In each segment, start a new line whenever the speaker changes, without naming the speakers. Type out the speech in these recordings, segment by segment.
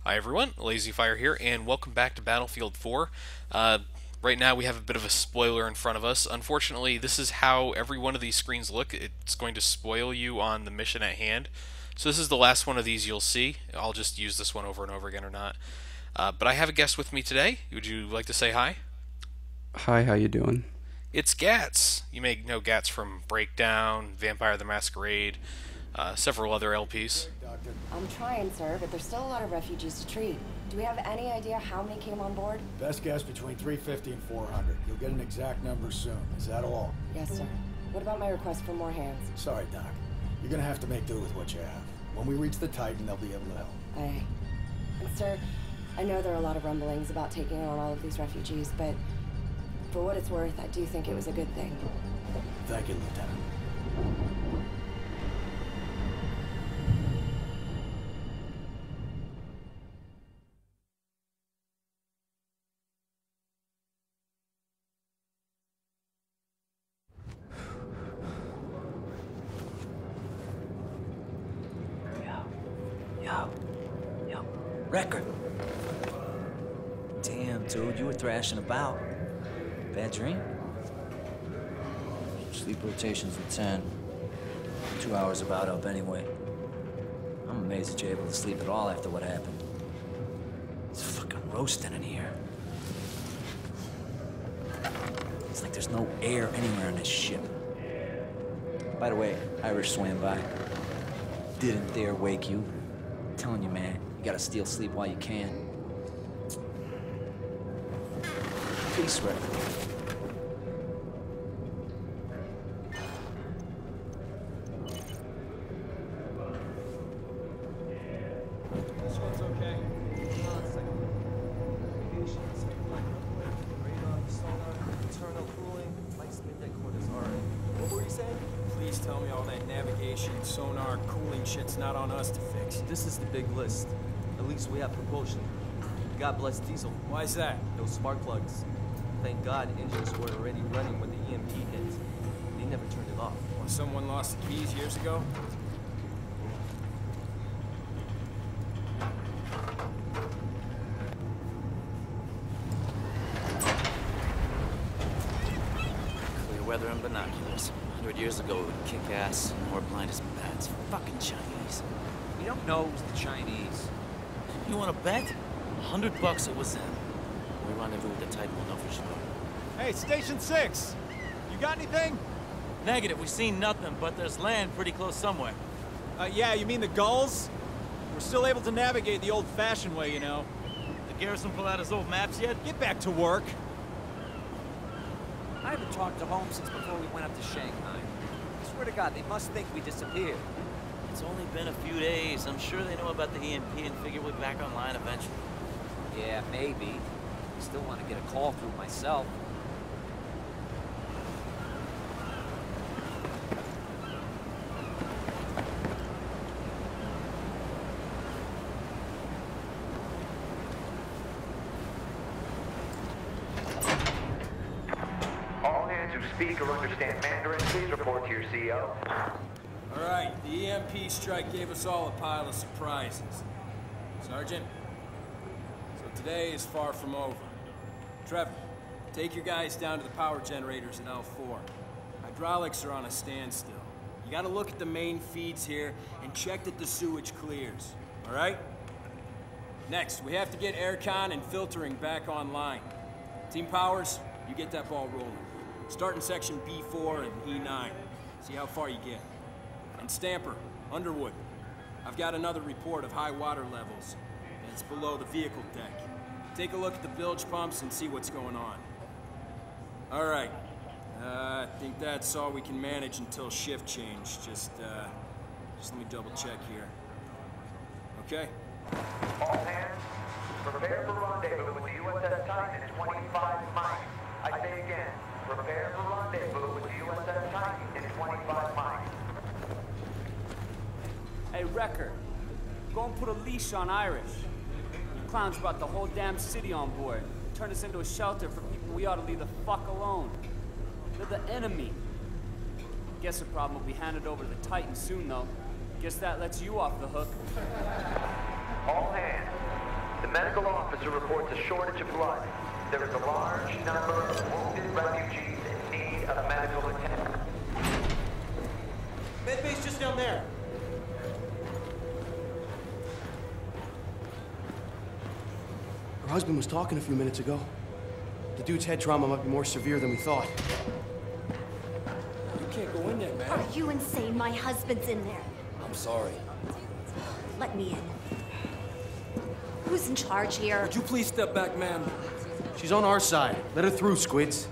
Hi everyone, LazyFire here, and welcome back to Battlefield 4. Right now we have a bit of a spoiler in front of us. Unfortunately, this is how every one of these screens look. It's going to spoil you on the mission at hand. So this is the last one of these you'll see. I'll just use this one over and over again or not. But I have a guest with me today. Would you like to say hi?
Hi, how you doing?
It's Gatz. You may know Gatz from Breakdown, Vampire the Masquerade, several other LPs.
I'm trying, sir, but there's still a lot of refugees to treat. Do we have any idea how many came on board?
Best guess between 350 and 400. You'll get an exact number soon. Is that all?
Yes, sir. What about my request for more hands?
Sorry, Doc. You're gonna have to make do with what you have. When we reach the Titan, they'll be able to help.
Aye. And, sir, I know there are a lot of rumblings about taking on all of these refugees, but for what it's worth, I do think it was a good thing.
Thank you, Lieutenant.
Yo, Record. Damn, dude, you were thrashing about. Bad dream? Sleep rotations at 10. 2 hours about up anyway. I'm amazed that you're able to sleep at all after what happened. It's fucking roasting in here. It's like there's no air anywhere on this ship. By the way, Irish swam by. Didn't dare wake you. I'm telling you, man, you gotta steal sleep while you can. Peace record.
This one's okay. Hold on a second. Navigation's radar, sonar, internal cooling, lights midday quarters. All right. What were you saying?
Please tell me all that navigation, sonar, cooling shit's not on us to fix.
This is the big list. At least we have propulsion. God bless diesel.
Why is that?
No spark plugs. Thank God engines were already running when the EMP hit. They never turned it off.
When someone lost the keys years ago?
Clear weather and binoculars. 100 years ago, it would kick ass, more blind as bats. Fucking Chinese.
We don't know it was the Chinese.
You want to bet? $100 it was them. When we rendezvous with the Titan, we'll know for sure.
Hey, Station 6! You got anything?
Negative, we've seen nothing, but there's land pretty close somewhere.
Yeah, you mean the gulls? We're still able to navigate the old-fashioned way, you know.
The garrison pull out his old maps yet?
Get back to work.
I haven't talked to home since before we went up to Shanghai. I swear to God, they must think we disappeared.
It's only been a few days. I'm sure they know about the EMP and figure we'll be back online eventually.
Yeah, maybe. I still want to get a call through myself.
All hands who speak or understand Mandarin, please report to your CO.
Alright, the EMP strike gave us all a pile of surprises. Sergeant, so today is far from over. Trevor, take your guys down to the power generators at L4. Hydraulics are on a standstill. You gotta look at the main feeds here and check that the sewage clears, alright? Next, we have to get aircon and filtering back online. Team Powers, you get that ball rolling. Start in section B4 and E9. See how far you get. And Stamper, Underwood, I've got another report of high water levels, and it's below the vehicle deck. Take a look at the bilge pumps and see what's going on. All right. I think that's all we can manage until shift change. Just let me double check here. Okay?
All hands, prepare for rendezvous with the USS Titan in 25 miles. I say again, prepare for rendezvous with the USS Titan in 25 miles.
Hey, Wrecker, go and put a leash on Irish. You clowns brought the whole damn city on board. Turned us into a shelter for people we ought to leave the fuck alone. They're the enemy. Guess the problem will be handed over to the Titan soon, though. Guess that lets you off the hook.
All hands, medical officer reports a shortage of blood. There is a large number of wounded refugees in need of medical attention.
Medbay's just down there.
Her husband was talking a few minutes ago. The dude's head trauma might be more severe than we thought.
You can't go in there, man.
Are you insane? My husband's in there.
I'm sorry.
Let me in. Who's in charge here?
Would you please step back, ma'am?
She's on our side. Let her through, Squids.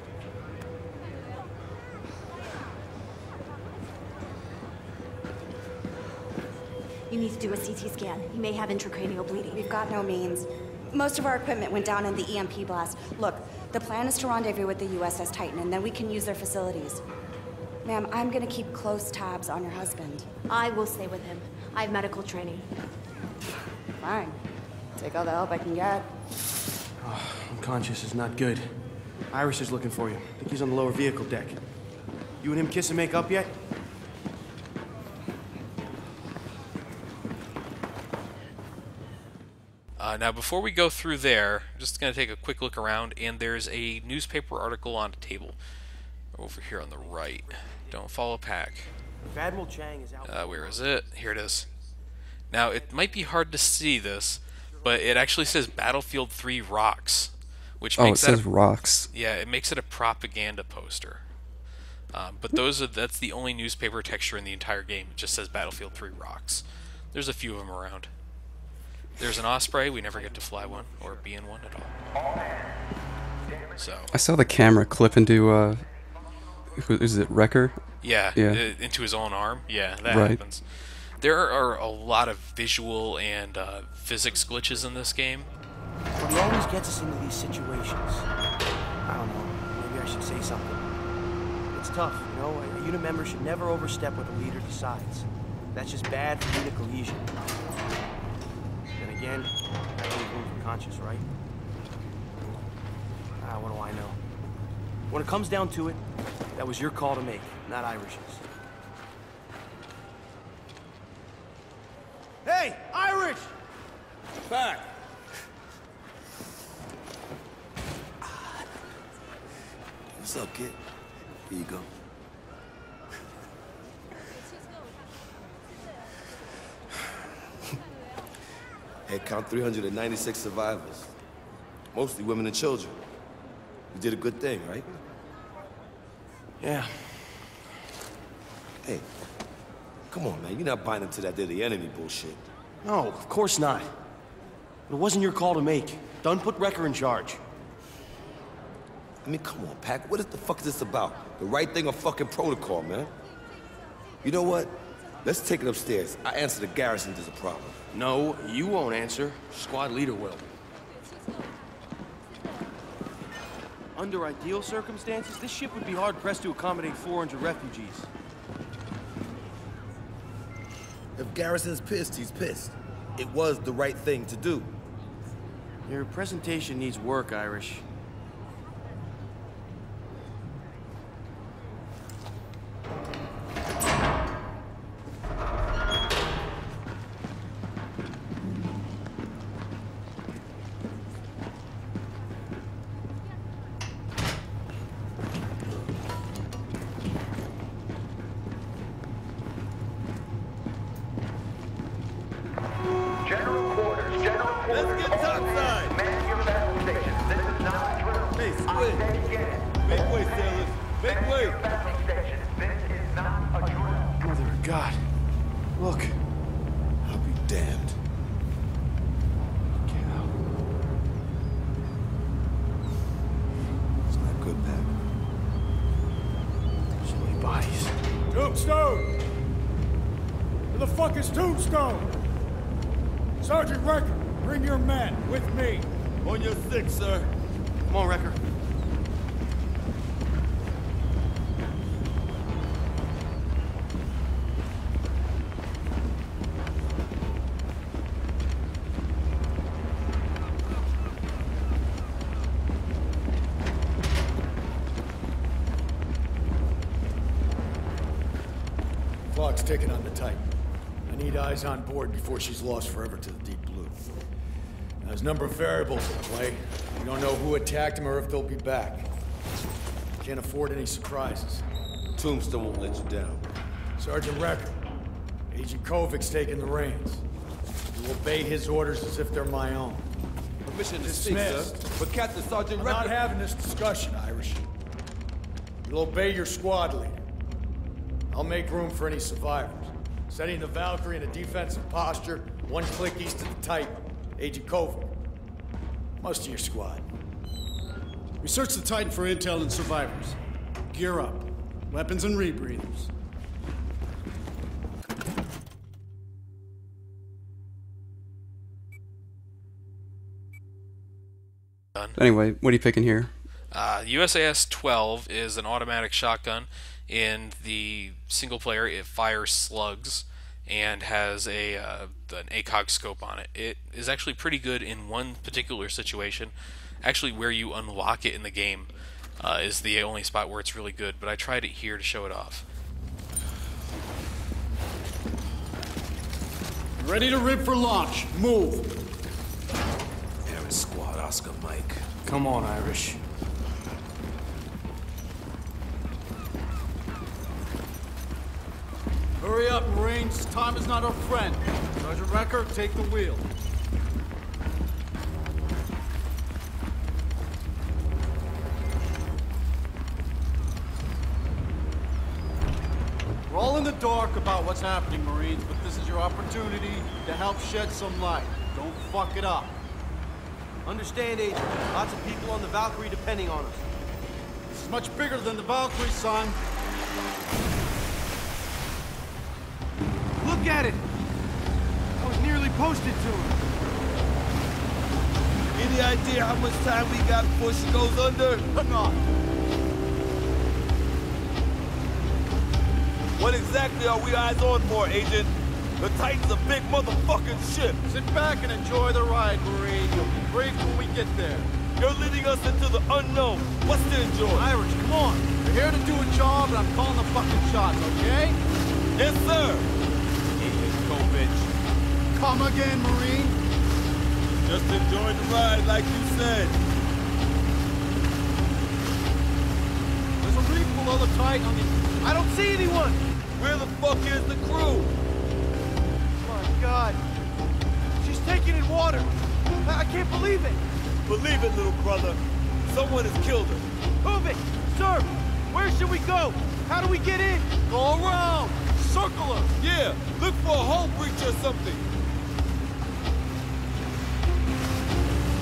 You need to do a CT scan. He may have intracranial bleeding.
We've got no means. Most of our equipment went down in the EMP blast. Look, the plan is to rendezvous with the USS Titan, and then we can use their facilities. Ma'am, I'm gonna keep close tabs on your husband.
I will stay with him. I have medical training.
Fine. Take all the help I can get.
Oh, unconscious is not good. Iris is looking for you. I think he's on the lower vehicle deck. You and him kiss and make up yet?
Now, before we go through there, I'm just going to take a quick look around, and there's a newspaper article on a table over here on the right. Don't follow pack.
Admiral Chang is out.
Where is it? Here it is. Now, it might be hard to see this, but it actually says Battlefield 3 rocks, which makes
it says rocks.
Yeah, it makes it a propaganda poster. But that's the only newspaper texture in the entire game. It just says Battlefield 3 rocks. There's a few of them around. There's an Osprey. We never get to fly one or be in one at all. So
I saw the camera clip into is it Wrecker?
Yeah. Into his own arm. Yeah, that
right.
happens. There are a lot of visual and physics glitches in this game.
But he always gets us into these situations. I don't know. Maybe I should say something. It's tough, you know. A unit member should never overstep what the leader decides. That's just bad for unit cohesion. Then again, I leave room for conscience, right? What do I know? When it comes down to it, that was your call to make, not Irish's. Hey, Irish!
Back!
What's up, kid? Here you go. Head count 396 survivors. Mostly women and children. You did a good thing, right?
Yeah.
Hey, come on, man. You're not buying into that they're the enemy bullshit.
No, of course not. It wasn't your call to make. Dunn put Wrecker in charge.
I mean, come on, Pac. What the fuck is this about? The right thing or fucking protocol, man? You know what? Let's take it upstairs. I answer the garrison if there's a problem.
No, you won't answer. Squad leader will. Under ideal circumstances, this ship would be hard-pressed to accommodate 400 refugees.
If Garrison's pissed, he's pissed. It was the right thing to do.
Your presentation needs work, Irish.
Tombstone! Where the fuck is Tombstone? Sergeant Wrecker, bring your men with me.
On your six, sir.
Come on, Wrecker.
Clock's ticking on the Titan. I need eyes on board before she's lost forever to the deep blue. There's a number of variables at play. We don't know who attacked him or if they'll be back. Can't afford any surprises.
Tombstone won't let you down.
Sergeant Recker, Agent Kovic's taking the reins. You obey his orders as if they're my own.
Permission to speak, sir. But Captain Sergeant
I'm
Recker...
not having this discussion, Irish. You'll obey your squad leader. I'll make room for any survivors. Setting the Valkyrie in a defensive posture, one click east of the Titan. Agent Kovic. Most of your squad.
We searched the Titan for intel and survivors. Gear up. Weapons and rebreathers.
Anyway, what are you picking here?
USAS 12 is an automatic shotgun. In the single player, it fires slugs and has an ACOG scope on it. It is actually pretty good in one particular situation. Actually, where you unlock it in the game is the only spot where it's really good, but I tried it here to show it off.
Ready to rip for launch. Move.
Harris Squad, Oscar Mike.
Come on, Irish. Hurry up, Marines. Time is not our friend. Sergeant Recker, take the wheel. We're all in the dark about what's happening, Marines, but this is your opportunity to help shed some light. Don't fuck it up.
Understand, Agent. Lots of people on the Valkyrie depending on us.
This is much bigger than the Valkyrie, son.
Look at it! I was nearly posted to him.
Any idea how much time we got before she goes under?
Not.
What exactly are we eyes on for, Agent? The Titan's a big motherfucking ship.
Sit back and enjoy the ride, Marine. You'll be briefed when we get there.
You're leading us into the unknown. What's to enjoy?
Irish, come on. We're here to do a job, and I'm calling the fucking shots, okay?
Yes, sir.
Agent Kovic. Come again, Marine.
Just enjoy the ride, like you said.
There's a reef below the Titan on the...
I don't see anyone!
Where the fuck is the crew?
My God. She's taking in water. I can't believe it.
Believe it, little brother. Someone has killed her.
Kovic, sir, where should we go? How do we get in?
Go around. Circle her.
Yeah, look for a hull breach or something.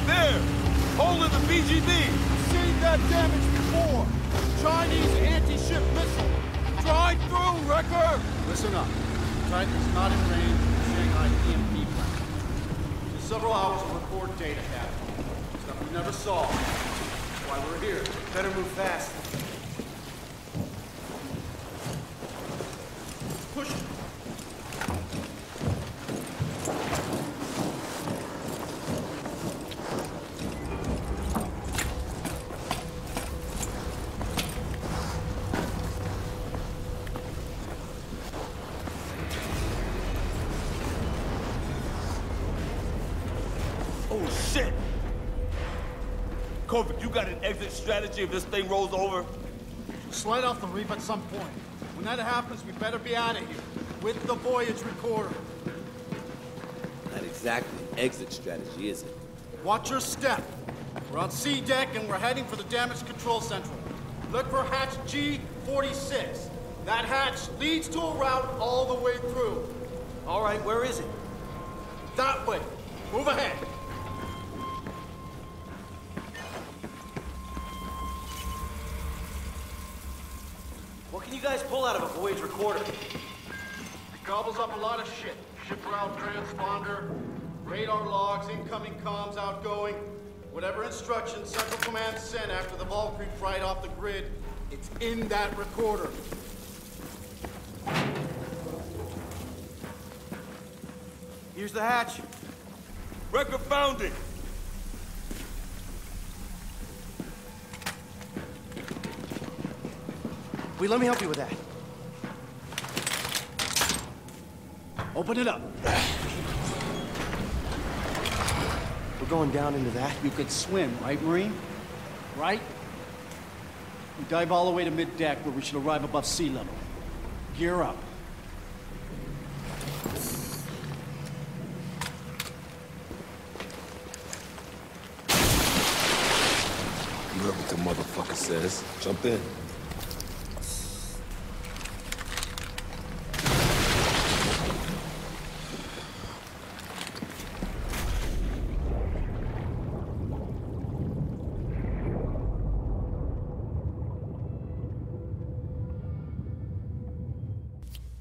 There, hole in the BGB.
Seen that damage before. Chinese anti-ship missile. Drive through, Wrecker! Listen up. Titan is not in range of the Shanghai EMP plant. In several hours of record data capture. Stuff we never saw. That's why we're here.
Better move fast.
Push it.
Oh, shit! Kovic, you got an exit strategy if this thing rolls over?
Slide off the reef at some point. When that happens, we better be out of here. With the voyage recorder.
Not exactly an exit strategy, is it?
Watch your step. We're on C deck and we're heading for the damage control central. Look for hatch G46. That hatch leads to a route all the way through.
All right, where is it?
That way. Move ahead.
What can you guys pull out of a voyage recorder?
It gobbles up a lot of shit. Ship route transponder, radar logs, incoming comms, outgoing. Whatever instructions Central Command sent after the Valkyrie fried off the grid, it's in that recorder.
Here's the hatch.
Record found it!
Wait, let me help you with that.
Open it up.
We're going down into that?
You could swim, right, Marine? Right? We dive all the way to mid-deck where we should arrive above sea level. Gear up.
You heard what the motherfucker says. Jump in.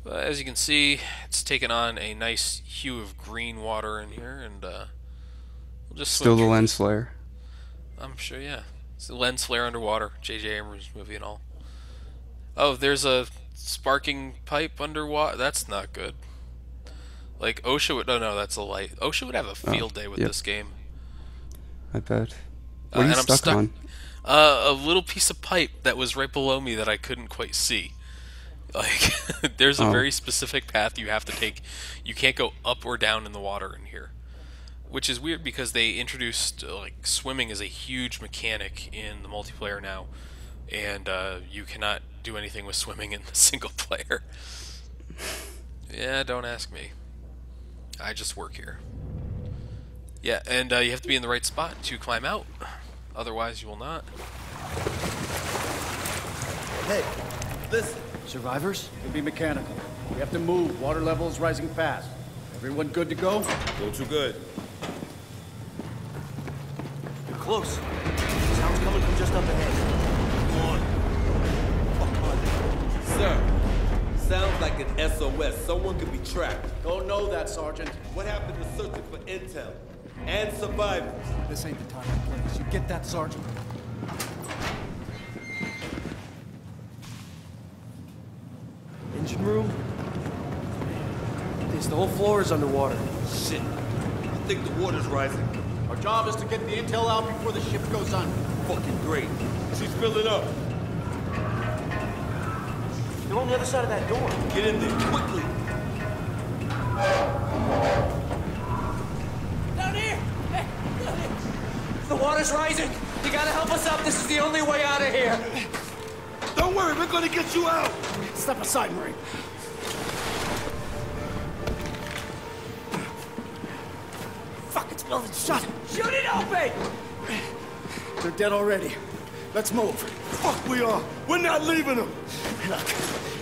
As you can see, it's taken on a nice hue of green water in here, and we'll just
Still the lens flare.
I'm sure, yeah. It's the lens flare underwater, J.J. Abrams movie and all. Oh, there's a sparking pipe underwater. That's not good. Like OSHA would. No, that's a light. OSHA would have a field day with this game.
I bet. What are you
and
stuck on?
A little piece of pipe that was right below me that I couldn't quite see. Like, there's a very specific path you have to take. You can't go up or down in the water in here. Which is weird because they introduced, like, swimming as a huge mechanic in the multiplayer now. And you cannot do anything with swimming in the single player. Yeah, don't ask me. I just work here. Yeah, and you have to be in the right spot to climb out. Otherwise, you will not.
Hey, listen. Survivors? It'll be mechanical. We have to move. Water level is rising fast. Everyone good to go?
Go too good.
You're close. Sounds coming from just up ahead.
Come on. Sir, sounds like an SOS. Someone could be trapped.
Don't know that, Sergeant.
What happened to searching for intel and survivors?
This ain't the time and place. You get that, Sergeant?
Engine room? The whole floor is underwater.
Shit. I think the water's rising.
Our job is to get the intel out before the ship goes under.
Fucking great. She's filling up.
They're on the other side of that door.
Get in there, quickly.
Down here! Hey, down here! The water's rising! You gotta help us out. This is the only way out of here.
Don't worry, we're gonna get you out!
Step aside, Marine. Fuck, it's building shut.
Shoot it open!
They're dead already. Let's move.
Fuck we are! We're not leaving them!
Look,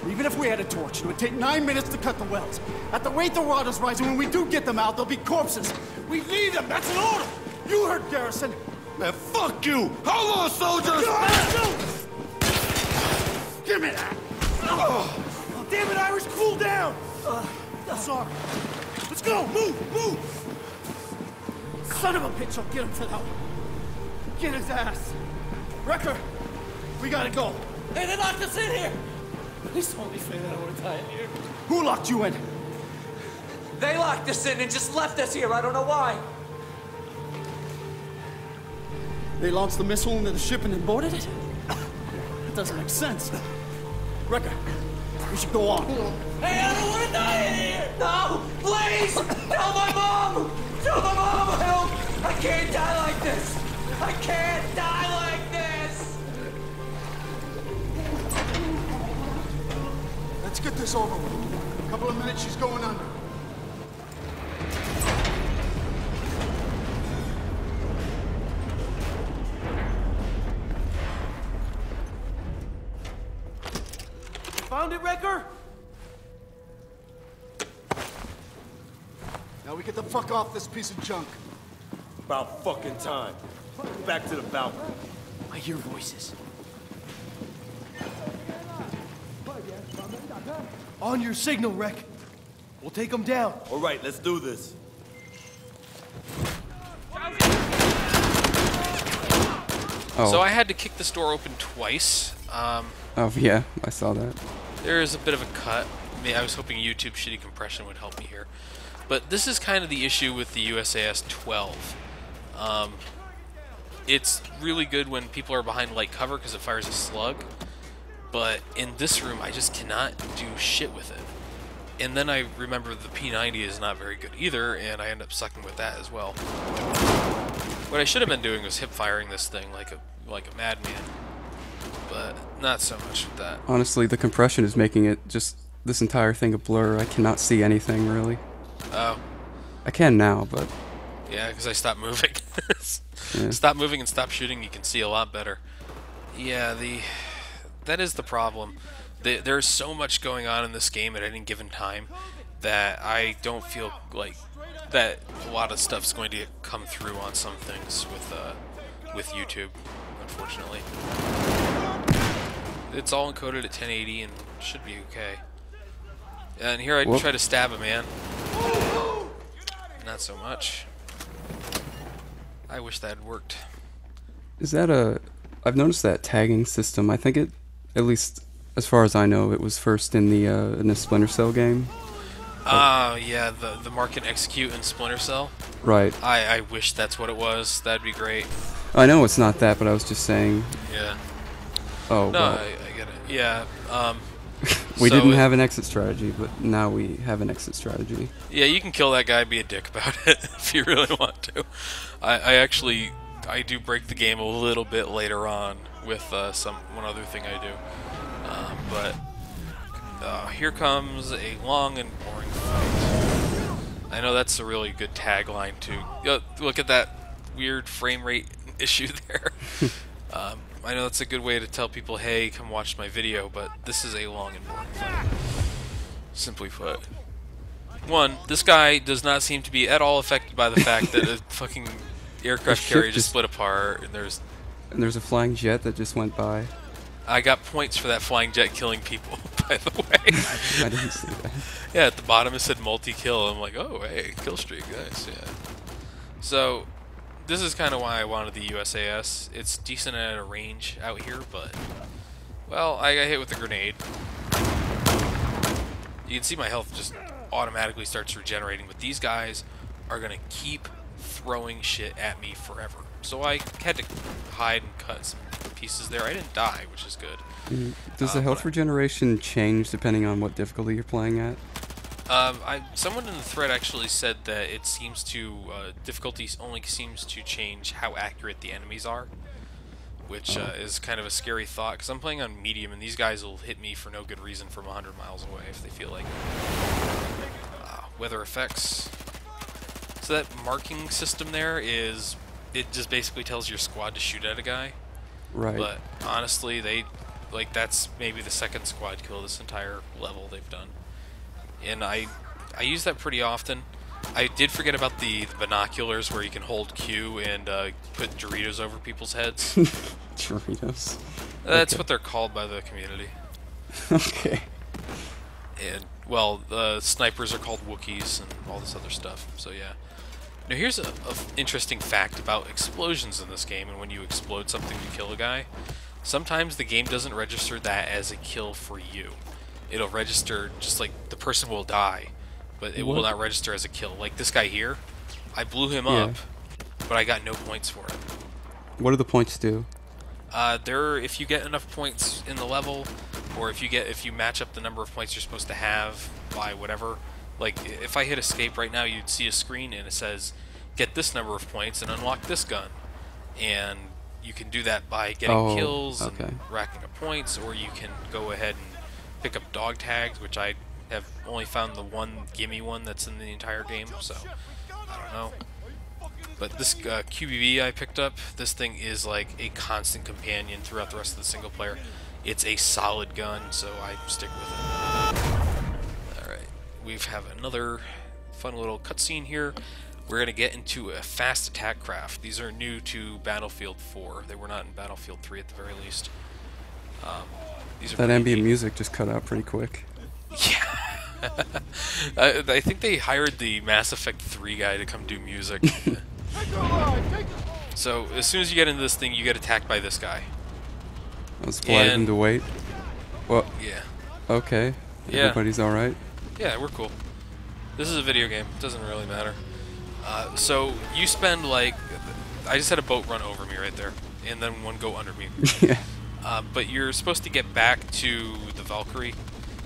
even if we had a torch, it would take 9 minutes to cut the welds. At the rate the water's rising, when we do get them out, there'll be corpses. We need them, that's an order! You heard Garrison.
Man, fuck you! Hold on, soldiers!
Give me that! Oh, damn it, Irish, cool down! Sorry. Let's go, move! Son of a bitch, I'll get him for that one. Get his ass. Wrecker, we gotta go.
Hey, they locked us in here! Please don't be saying that I want to die in here.
Who locked you in?
They locked us in and just left us here. I don't know why.
They launched the missile into the ship and then boarded it? That doesn't make sense. Wrecker, we should go on.
Hey, I don't want to die in here! No! Please! Tell my mom! Tell my mom! Help! I can't die like this! I can't die like this!
Let's get this over with. A couple of minutes, she's going under.
Found it, Wrecker?
Now we get the fuck off this piece of junk.
About fucking time. Back to the balcony.
I hear voices. On your signal, Wreck. We'll take them down.
All right, let's do this.
So I had to kick this door open twice.
Oh yeah, I saw that.
There is a bit of a cut. I mean, I was hoping YouTube shitty compression would help me here. But this is kind of the issue with the USAS 12. It's really good when people are behind light cover because it fires a slug. But in this room, I just cannot do shit with it. And then I remember the P90 is not very good either, and I end up sucking with that as well. What I should have been doing was hip firing this thing like a madman, but not so much with that.
Honestly, the compression is making it just this entire thing a blur. I cannot see anything really.
Oh.
I can now, but
yeah, because I stopped moving.
Yeah.
Stop moving and stop shooting. You can see a lot better. Yeah, that is the problem. There's so much going on in this game at any given time that I don't feel like that a lot of stuff's going to come through on some things with YouTube, unfortunately. It's all encoded at 1080 and should be okay. And here I try to stab a man. Not so much. I wish that had worked.
Is that I've noticed that tagging system. I think it, at least as far as I know, it was first in the Splinter Cell game.
Yeah, the mark and execute in Splinter Cell.
Right.
I wish that's what it was. That'd be great.
I know it's not that, but I was just saying.
Yeah.
Oh.
No,
well.
I get it. Yeah.
We didn't have an exit strategy, but now we have an exit strategy.
Yeah, you can kill that guy, be a dick about it if you really want to. I do break the game a little bit later on with one other thing I do. But here comes a long and boring fight. I know that's a really good tagline too. Look at that weird frame rate issue there. I know that's a good way to tell people, hey, come watch my video, but this is a long and boring fight. Simply put. One, this guy does not seem to be at all affected by the fact that a fucking aircraft carrier just split apart, and there's
a flying jet that just went by.
I got points for that flying jet killing people, by the way.
I didn't see that.
Yeah, at the bottom it said multi-kill. I'm like, oh, hey, kill streak, nice, yeah. So, this is kind of why I wanted the USAS. It's decent at a range out here, but, well, I got hit with a grenade. You can see my health just automatically starts regenerating, but these guys are going to keep throwing shit at me forever. So I had to hide and cut some pieces there. I didn't die, which is good.
Does the health regeneration change depending on what difficulty you're playing at?
Someone in the thread actually said that it seems to difficulty only seems to change how accurate the enemies are, which is kind of a scary thought because I'm playing on medium and these guys will hit me for no good reason from 100 miles away if they feel like it. Weather effects. So that marking system there is, it just basically tells your squad to shoot at a guy.
Right.
But honestly, that's maybe the second squad kill this entire level they've done. And I use that pretty often. I did forget about the binoculars where you can hold Q and put Doritos over people's heads.
Doritos?
That's what they're called by the community.
Okay.
And, well, snipers are called Wookiees and all this other stuff, so yeah. Now here's a interesting fact about explosions in this game, and when you explode something to kill a guy, sometimes the game doesn't register that as a kill for you. It'll register just like the person will die, but it will not register as a kill. Like this guy here, I blew him up, but I got no points for it.
What do the points do?
If you get enough points in the level, or if you match up the number of points you're supposed to have by whatever. Like if I hit escape right now, you'd see a screen and it says, "Get this number of points and unlock this gun," and you can do that by getting kills and racking up points, or you can go ahead and pick up dog tags, which I have only found the one gimme one that's in the entire game, so I don't know. But this QBB I picked up, this thing is like a constant companion throughout the rest of the single player. It's a solid gun, so I stick with it. Alright, we have another fun little cutscene here. We're going to get into a fast attack craft. These are new to Battlefield 4. They were not in Battlefield 3 at the very least.
That ambient music just cut out pretty quick.
Yeah. I think they hired the Mass Effect 3 guy to come do music. So, as soon as you get into this thing, you get attacked by this guy.
Let's polite him to wait. Well,
yeah.
Okay.
Yeah.
Everybody's alright?
Yeah, we're cool. This is a video game. It doesn't really matter. So, you spend like... I just had a boat run over me right there. And then one go under me.
Yeah.
But you're supposed to get back to the Valkyrie,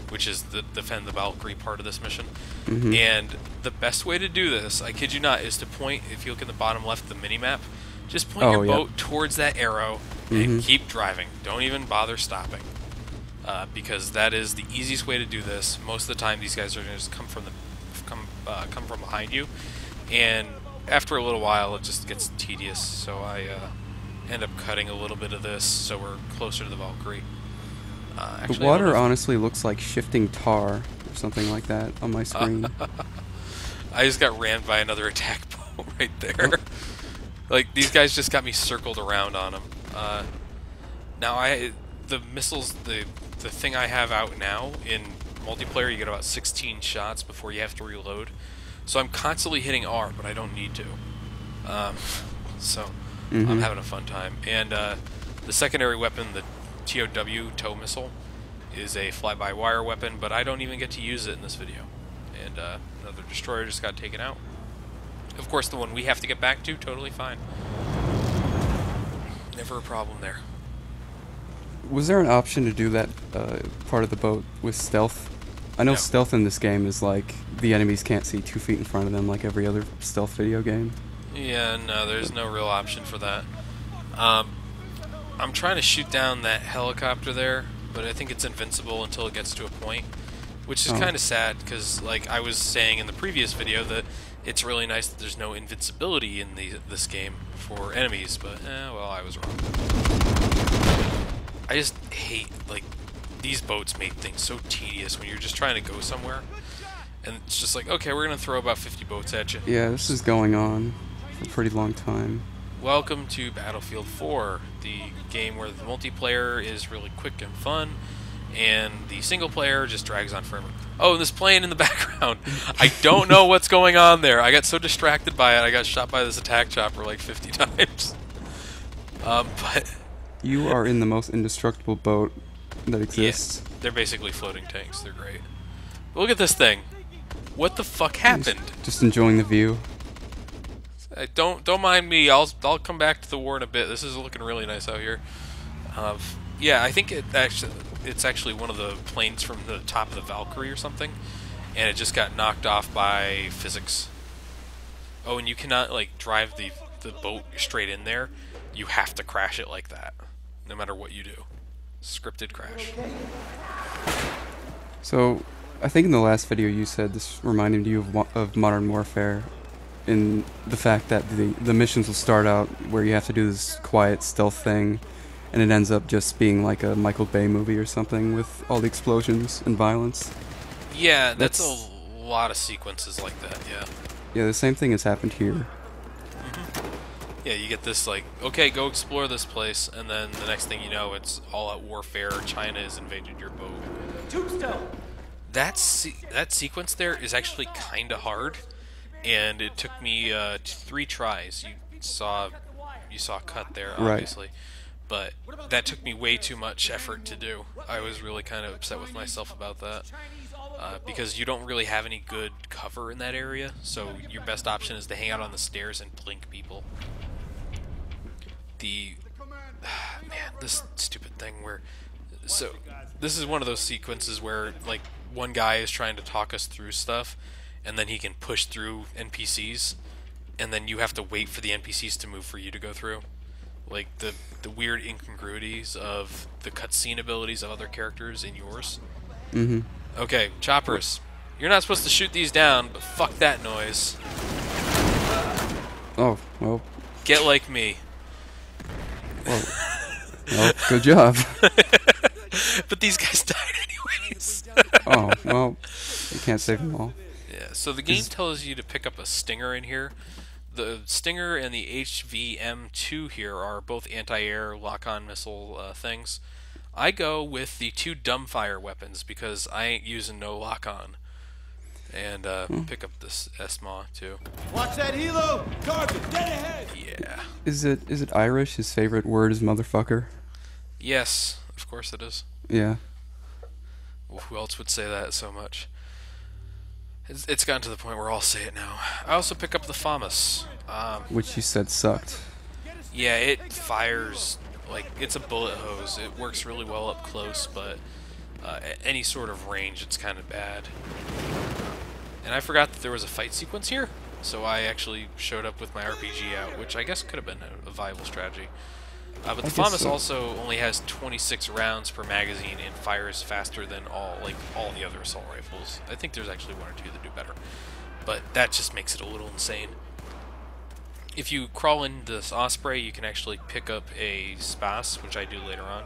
which is the defend the Valkyrie part of this mission. And the best way to do this, I kid you not, is to point, if you look in the bottom left of the mini-map, Just point your boat towards that arrow and keep driving. Don't even bother stopping. Because that is the easiest way to do this. Most of the time, these guys are going to just come from behind you, and after a little while, it just gets tedious. So I end up cutting a little bit of this, so we're closer to the Valkyrie.
The water honestly looks like shifting tar or something like that on my screen.
I just got rammed by another attack boat right there. Like, these guys just got me circled around on them. Now, the missiles, the thing I have out now, in multiplayer, you get about 16 shots before you have to reload. So I'm constantly hitting R, but I don't need to. So I'm having a fun time. And the secondary weapon, the TOW, tow missile, is a fly-by-wire weapon, but I don't even get to use it in this video. And another destroyer just got taken out. Of course, the one we have to get back to, totally fine. Never a problem there.
Was there an option to do that part of the boat with stealth? I know stealth in this game is like the enemies can't see 2 feet in front of them like every other stealth video game.
Yeah, no, there's no real option for that. I'm trying to shoot down that helicopter there, but I think it's invincible until it gets to a point, which is kind of sad, because like I was saying in the previous video, that it's really nice that there's no invincibility in this game for enemies, but well, I was wrong. I just hate, like, these boats make things so tedious when you're just trying to go somewhere, and it's just like, okay, we're gonna throw about 50 boats at you.
Yeah, this is going on for a pretty long time.
Welcome to Battlefield 4, the game where the multiplayer is really quick and fun, and the single player just drags on forever. Oh, and this plane in the background. I don't know what's going on there. I got so distracted by it, I got shot by this attack chopper like 50 times. But
you are in the most indestructible boat that exists.
Yeah, they're basically floating tanks. They're great. But look at this thing. What the fuck happened?
Just enjoying the view.
Don't mind me. I'll come back to the war in a bit. This is looking really nice out here. Yeah, I think it's actually one of the planes from the top of the Valkyrie or something, and it just got knocked off by physics. Oh, and you cannot like drive the boat straight in there. You have to crash it like that, no matter what you do. Scripted crash.
So, I think in the last video you said this reminded you of Modern Warfare, in the fact that the missions will start out where you have to do this quiet stealth thing, and it ends up just being like a Michael Bay movie or something with all the explosions and violence.
Yeah, that's a lot of sequences like that, yeah.
Yeah, the same thing has happened here.
Yeah, you get this like, okay, go explore this place, and then the next thing you know, it's all-out warfare. China has invaded your boat.
Tombstone.
That sequence there is actually kind of hard, and it took me 3 tries. You saw a cut there, obviously, but that took me way too much effort to do. I was really kind of upset with myself about that, because you don't really have any good cover in that area, so your best option is to hang out on the stairs and blink people. Man, this stupid thing where, so this is one of those sequences where like one guy is trying to talk us through stuff, and then he can push through NPCs, and then you have to wait for the NPCs to move for you to go through. Like the weird incongruities of the cutscene abilities of other characters in yours. Okay, choppers. You're not supposed to shoot these down, but fuck that noise.
Oh, well.
Get like me.
Well, good job.
But these guys died anyways.
Oh, well, you can't save them all.
Yeah, so the game tells you to pick up a Stinger in here. The Stinger and the HVM2 here are both anti-air lock-on missile things. I go with the 2 dumbfire weapons because I ain't using no lock-on. And pick up this SMA too.
Watch that helo! Target, dead ahead!
Yeah.
Is it Irish? His favorite word is motherfucker?
Yes, of course it is.
Yeah.
Well, who else would say that so much? It's gotten to the point where I'll say it now. I also pick up the FAMAS.
Which you said sucked.
Yeah, it fires like it's a bullet hose. It works really well up close, but at any sort of range, it's kind of bad. And I forgot that there was a fight sequence here, so I actually showed up with my RPG out, which I guess could have been a viable strategy. But the FAMAS also only has 26 rounds per magazine and fires faster than all the other assault rifles. I think there's actually one or two that do better, but that just makes it a little insane. If you crawl in this Osprey, you can actually pick up a Spas, which I do later on.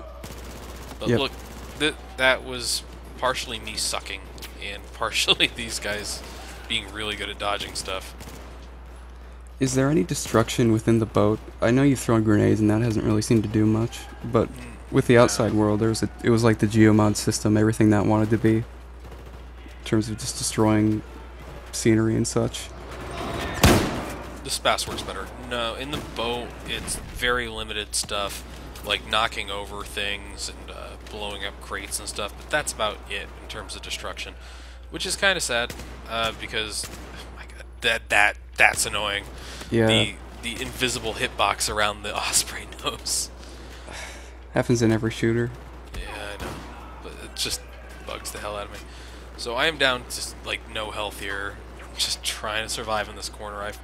But look, that was partially me sucking, and partially these guys being really good at dodging stuff.
Is there any destruction within the boat? I know you've thrown grenades and that hasn't really seemed to do much, but with the outside world, it was like the geomod system, everything that wanted to be, in terms of just destroying scenery and such.
The Spas works better. No, in the boat, it's very limited stuff, like knocking over things and blowing up crates and stuff, but that's about it in terms of destruction, which is kind of sad, because, oh my god, that's annoying.
Yeah.
The invisible hitbox around the Osprey nose.
Happens in every shooter.
Yeah, I know, but it just bugs the hell out of me. So I am down to like no health here, just trying to survive in this corner. I've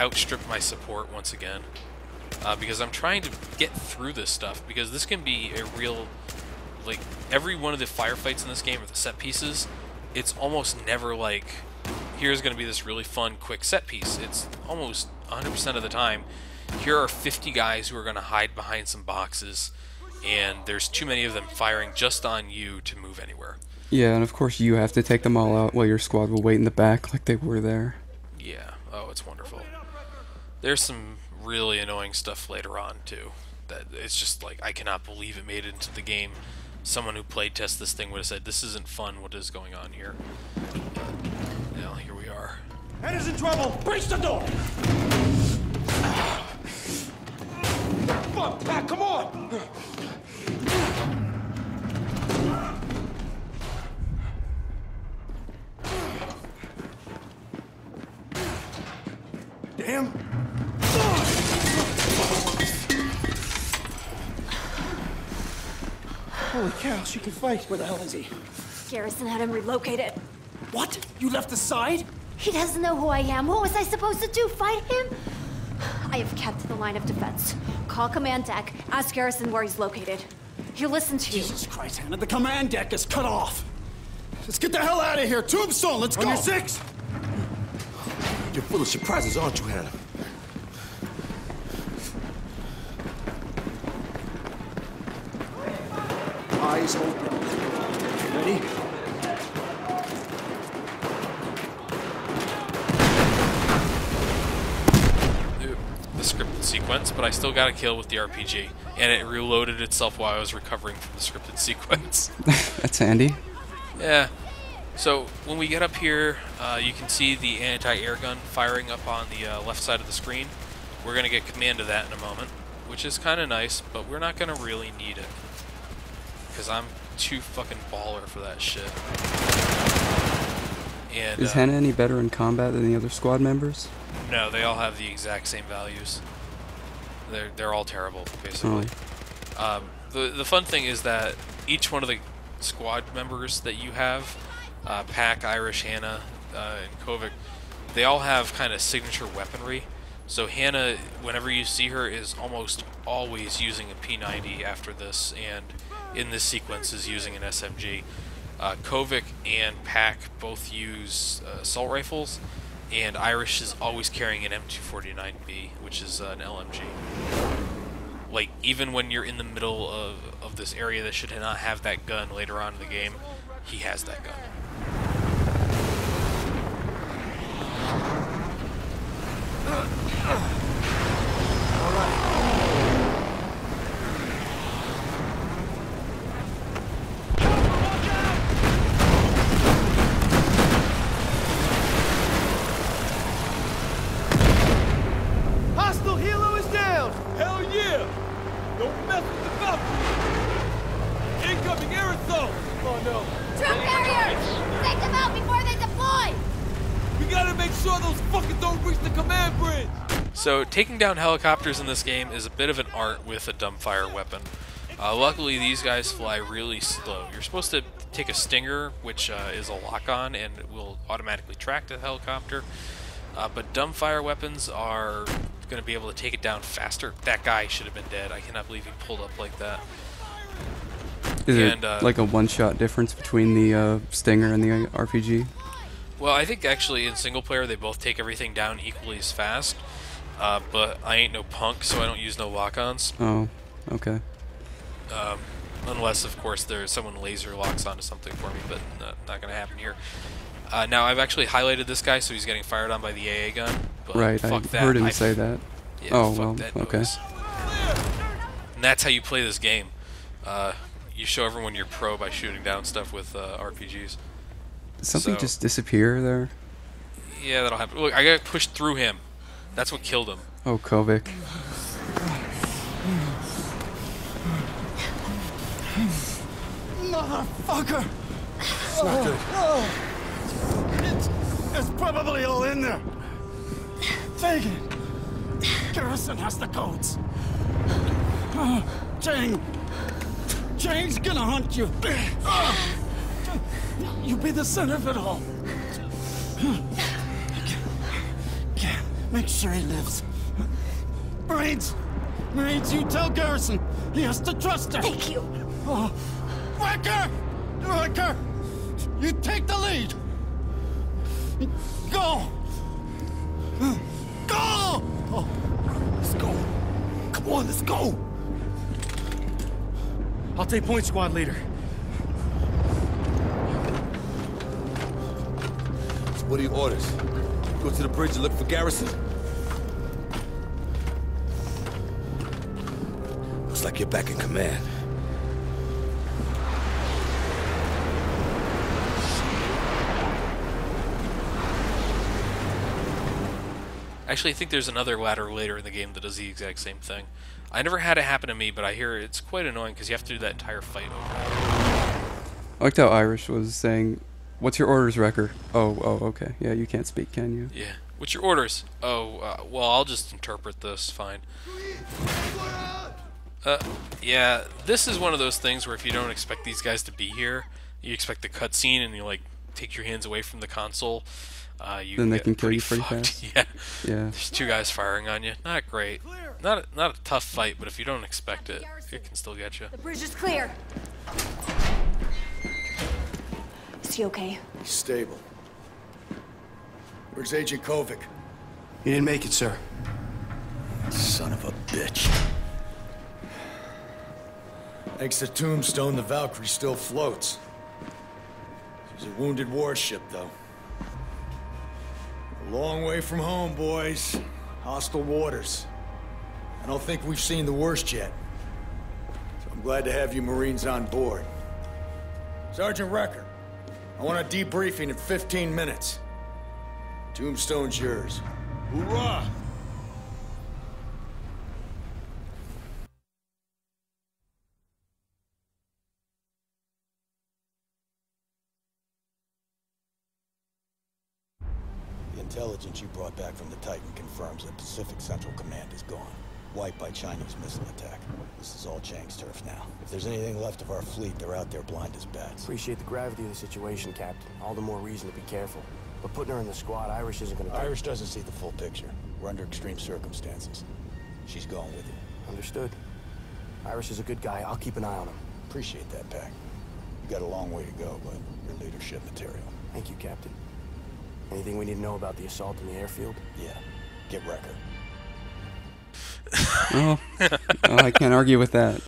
outstripped my support once again, because I'm trying to get through this stuff, because this can be a real, like, every one of the firefights in this game, or the set pieces, it's almost never like, here's going to be this really fun, quick set piece. It's almost 100% of the time, here are 50 guys who are going to hide behind some boxes, and there's too many of them firing just on you to move anywhere.
Yeah, and of course you have to take them all out while your squad will wait in the back like they were there.
Yeah, oh, it's wonderful. There's some really annoying stuff later on, too, that it's just like, I cannot believe it made it into the game. Someone who played test this thing would have said, this isn't fun, what is going on here? Well, here we are.
Head is in trouble! Breach the door! Fuck, Pat, come on! Damn! Holy cow, she can fight. Where the hell is he?
Garrison had him relocated.
What? You left the side?
He doesn't know who I am. What was I supposed to do? Fight him? I have kept the line of defense. Call command deck. Ask Garrison where he's located. He'll listen to you.
Jesus Christ, Hannah, the command deck is cut off. Let's get the hell out of here. Tombstone, let's go. On your six.
You're full of surprises, aren't you, Hannah?
Eyes open. Ready?
The scripted sequence, but I still got a kill with the RPG, and it reloaded itself while I was recovering from the scripted sequence.
That's handy.
Yeah. So when we get up here, you can see the anti-air gun firing up on the left side of the screen. We're going to get command of that in a moment, which is kind of nice, but we're not going to really need it, because I'm too fucking baller for that shit. And,
is Hannah any better in combat than the other squad members?
No, they all have the exact same values. They're all terrible, basically.
Oh.
The fun thing is that each one of the squad members that you have, Pac, Irish, Hannah, and Kovic, they all have kind of signature weaponry. So Hannah, whenever you see her, is almost always using a P90 after this, and in this sequence is using an SMG. Kovic and Pac both use assault rifles, and Irish is always carrying an M249B, which is an LMG. Like, even when you're in the middle of this area that should not have that gun later on in the game, he has that gun.
Hostile helo is down! Hell yeah! Don't mess with the Falcon! Incoming aerosol! Oh no!
Troop carriers! Take them out before they deploy!
We gotta make sure those fuckers don't reach the command bridge!
So, taking down helicopters in this game is a bit of an art with a dumbfire weapon. Luckily, these guys fly really slow. You're supposed to take a Stinger, which is a lock-on, and it will automatically track the helicopter. But dumbfire weapons are going to be able to take it down faster. That guy should have been dead. I cannot believe he pulled up like that.
Is it like a one-shot difference between the Stinger and the RPG?
Well, I think actually in single player they both take everything down equally as fast. But I ain't no punk, so I don't use no lock-ons.
Oh, okay.
Unless, of course, there's someone laser locks onto something for me, but not going to happen here. Now, I've actually highlighted this guy, so he's getting fired on by the AA gun. But
right,
fuck
I heard him say that.
Yeah,
oh,
fuck
well,
that
okay.
noise. And that's how you play this game. You show everyone you're pro by shooting down stuff with RPGs.
Did something just disappear there?
Yeah, that'll happen. Look, I got pushed through him. That's what killed him.
Oh, Kovic.
Motherfucker! It's not good. It's probably all in there. Take it. Garrison has the codes. Chang's gonna hunt you. You be the center of it all. Make sure he lives. Brains, you tell Garrison he has to trust her.
Thank you.
Wrecker, you take the lead. Go. Oh, let's go. Come on, let's go. I'll take point, squad leader.
So what are your orders? Go to the bridge and look for Garrison? Looks like you're back in command.
Actually, I think there's another ladder later in the game that does the exact same thing. I never had it happen to me, but I hear it's quite annoying because you have to do that entire fight over.
I liked how Irish was saying, "What's your orders, Wrecker?" Oh, okay. Yeah, you can't speak, can you?
Yeah. What's your orders? Oh, well, I'll just interpret this. Fine. Yeah, this is one of those things where if you don't expect these guys to be here, you expect the cutscene and you, like, take your hands away from the console.
Then they can kill you pretty fast.
Yeah.
Yeah.
There's two guys firing on you. Not great. Not a tough fight, but if you don't expect it, it can still get you.
The bridge is clear. Is he okay?
He's stable. Where's Agent Kovic?
He didn't make it, sir.
Son of a bitch. Thanks to Tombstone, the Valkyrie still floats. She's a wounded warship, though. A long way from home, boys. Hostile waters. I don't think we've seen the worst yet. So I'm glad to have you Marines on board. Sergeant Wrecker, I want a debriefing in 15 minutes. Tombstone's yours.
Hoorah!
The intelligence you brought back from the Titan confirms that Pacific Central Command is gone. Wiped by Chinese missile attack. This is all Chang's turf now. If there's anything left of our fleet, they're out there blind as bats.
Appreciate the gravity of the situation, Captain. All the more reason to be careful. But putting her in the squad, Irish isn't gonna...
Irish doesn't see the full picture. We're under extreme circumstances. She's going with you.
Understood. Irish is a good guy. I'll keep an eye on him.
Appreciate that, Pac. You got a long way to go, but you're leadership material.
Thank you, Captain. Anything we need to know about the assault in the airfield?
Yeah. Get Wrecker.
Well, I can't argue with that.